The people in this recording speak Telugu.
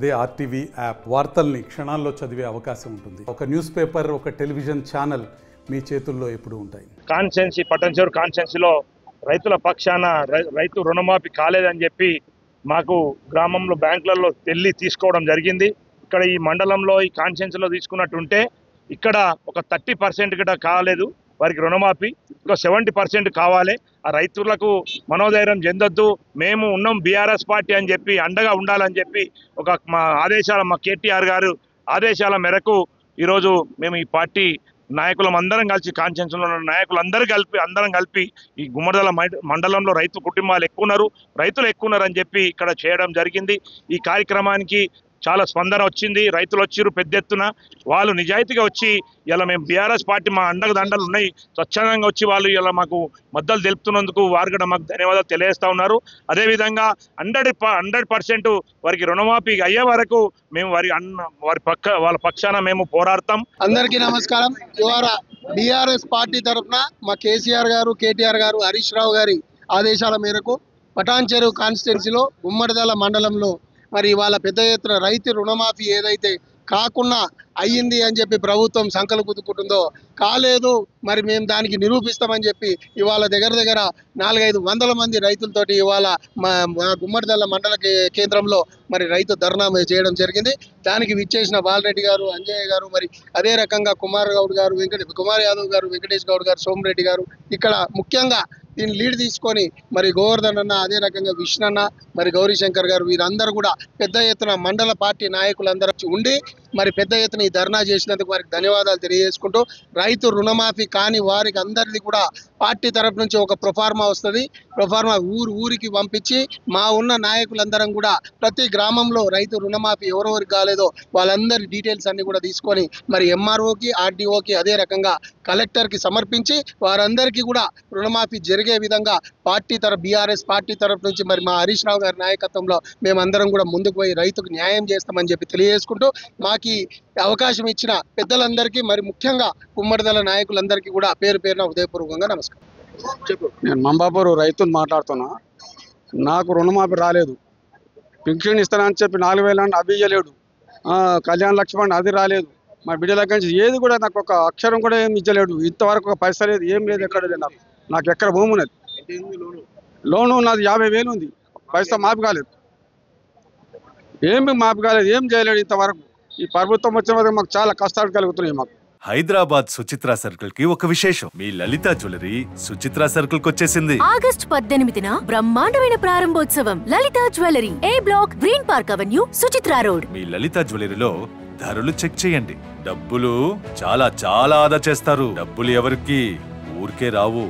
అదే ఆర్టీవీ యాప్ వార్తల్ని క్షణాల్లో చదివే అవకాశం ఉంటుంది. ఒక న్యూస్ పేపర్, ఒక టెలివిజన్ ఛానల్ మీ చేతుల్లో ఎప్పుడూ ఉంటాయి. కాన్స్టిట్యున్సీ పట్టణచేరు కాన్స్టిట్యున్సీలో రైతుల పక్షాన రైతు రుణమాఫీ కాలేదని చెప్పి మాకు గ్రామంలో బ్యాంకులలో తెల్లి తీసుకోవడం జరిగింది. ఇక్కడ ఈ మండలంలో ఈ కాన్స్టిట్యున్సీలో తీసుకున్నట్టుంటే ఇక్కడ ఒక 30% కూడా కాలేదు వారికి రుణమాఫీ, ఇంకా 70% కావాలి. ఆ రైతులకు మనోధైర్యం చెందొద్దు, మేము ఉన్నాం బీఆర్ఎస్ పార్టీ అని చెప్పి అండగా ఉండాలని చెప్పి మా కేటీఆర్ గారు ఆదేశాల మేరకు ఈరోజు మేము ఈ పార్టీ నాయకులం అందరం కలిసి కాన్స్టిట్యున్సీలో ఉన్న అందరం కలిపి ఈ గుమ్మడిదల మండలంలో రైతు కుటుంబాలు రైతులు ఎక్కువ ఉన్నారు అని చెప్పి ఇక్కడ చేయడం జరిగింది. ఈ కార్యక్రమానికి చాలా స్పందన వచ్చింది. రైతులు వచ్చిరు పెద్ద ఎత్తున. వాళ్ళు నిజాయితీగా వచ్చి ఇలా మేము బీఆర్ఎస్ పార్టీ మా దండలు ఉన్నాయి స్వచ్ఛందంగా వచ్చి వాళ్ళు ఇలా మాకు మద్దతు తెలుపుతున్నందుకు వారు కూడా మాకు ధన్యవాదాలు తెలియజేస్తా ఉన్నారు. అదేవిధంగా 100% వారికి రుణమాఫీ అయ్యే వరకు మేము వాళ్ళ పక్షాన మేము పోరాడతాం. అందరికీ నమస్కారం. ఇవాళ బీఆర్ఎస్ పార్టీ తరఫున మా కేసీఆర్ గారు, కేటీఆర్ గారు, హరీష్ రావు గారి ఆదేశాల మేరకు పటాన్చెరు కాన్స్టిట్యున్సీలో గుమ్మడిదల మండలంలో మరి వాళ్ళ పెద్ద ఎత్తున రైతు రుణమాఫీ ఏదైతే కాకుండా అయ్యింది అని చెప్పి ప్రభుత్వం సంకలు కుదుకుంటుందో కాలేదు, మరి మేము దానికి నిరూపిస్తామని చెప్పి ఇవాళ దగ్గర 400-500 మంది రైతులతోటి ఇవాళ మా గుమ్మడిదల మండల కేంద్రంలో మరి రైతు ధర్నా చేయడం జరిగింది. దానికి విచ్చేసిన బాలరెడ్డి గారు, అంజయ్య గారు, మరి అదే రకంగా కుమార్ యాదవ్ గారు, వెంకటేష్ గౌడ్ గారు, సోమిరెడ్డి గారు, ఇక్కడ ముఖ్యంగా దీన్ని లీడ్ తీసుకొని మరి గోవర్ధన్ అన్న, అదే రకంగా విష్ణన్న, మరి గౌరీశంకర్ గారు వీరందరూ కూడా పెద్ద ఎత్తున మండల పార్టీ నాయకులందరూ ఉండి మరి పెద్ద ఎత్తున ఈ ధర్నా చేసినందుకు వారికి ధన్యవాదాలు తెలియజేసుకుంటూ, రైతు రుణమాఫీ కాని వారికి అందరిది కూడా పార్టీ తరఫు నుంచి ఒక ప్రొఫార్మా వస్తుంది. ప్రొఫార్మా ఊరికి పంపించి మా ఉన్న నాయకులందరం కూడా ప్రతి గ్రామంలో రైతు రుణమాఫీ ఎవరెవరికి కాలేదో వాళ్ళందరి డీటెయిల్స్ అన్ని కూడా తీసుకొని మరి ఎంఆర్ఓకి, ఆర్డీఓకి, అదే రకంగా కలెక్టర్కి సమర్పించి వారందరికీ కూడా రుణమాఫీ జరిగే విధంగా బీఆర్ఎస్ పార్టీ తరఫు నుంచి మరి మా హరీష్ రావు గారి నాయకత్వంలో మేమందరం కూడా ముందుకు పోయి రైతుకు న్యాయం చేస్తామని చెప్పి తెలియజేసుకుంటూ, మాకు అవకాశం ఇచ్చిన పెద్దలందరికీ మరి ముఖ్యంగా గుమ్మడిదల నాయకులందరికీ కూడా పేరు పేరున హృదయపూర్వకంగా నమస్కారం. నేను మంబాపూర్ రైతుని మాట్లాడుతున్నా. నాకు రుణమాఫీ రాలేదు. పింఛన్ ఇస్తానని చెప్పి 4,000 అవి ఇవ్వలేడు. కళ్యాణ లక్ష్మణ్ అది రాలేదు. మా బిడ్డల నుంచి ఏది కూడా నాకు ఒక అక్షరం కూడా ఏమి ఇచ్చలేడు. ఇంతవరకు ఒక పైసా లేదు, ఏం లేదు, ఎక్కడ లేదు. నాకు ఎక్కడ భూమి ఉన్నది, లోను నాది 50,000 ఉంది. పైసా మాఫీ కాలేదు, ఏమి మాఫీ కాలేదు, ఏం చేయలేడు ఇంతవరకు. ఈ ప్రభుత్వం వచ్చిన వరకు మాకు చాలా కష్టాలు కలుగుతున్నాయి. మాకు హైదరాబాద్ సుచిత్ర సర్కిల్ కి ఒక విశేషం. మీ లలిత జ్యువెలరీ సుచిత్ర సర్కిల్ కి వచ్చేసింది. ఆగస్టు 18న బ్రహ్మాండమైన ప్రారంభోత్సవం. Lalitha jewellery, A block, green park avenue, Suchitra road. మీ లలిత జ్యువెలరీలో ధరలు చెక్ చేయండి. డబ్బులు చాలా చాలా ఆదా చేస్తారు. డబ్బులు ఎవరికి ఊరికే రావు.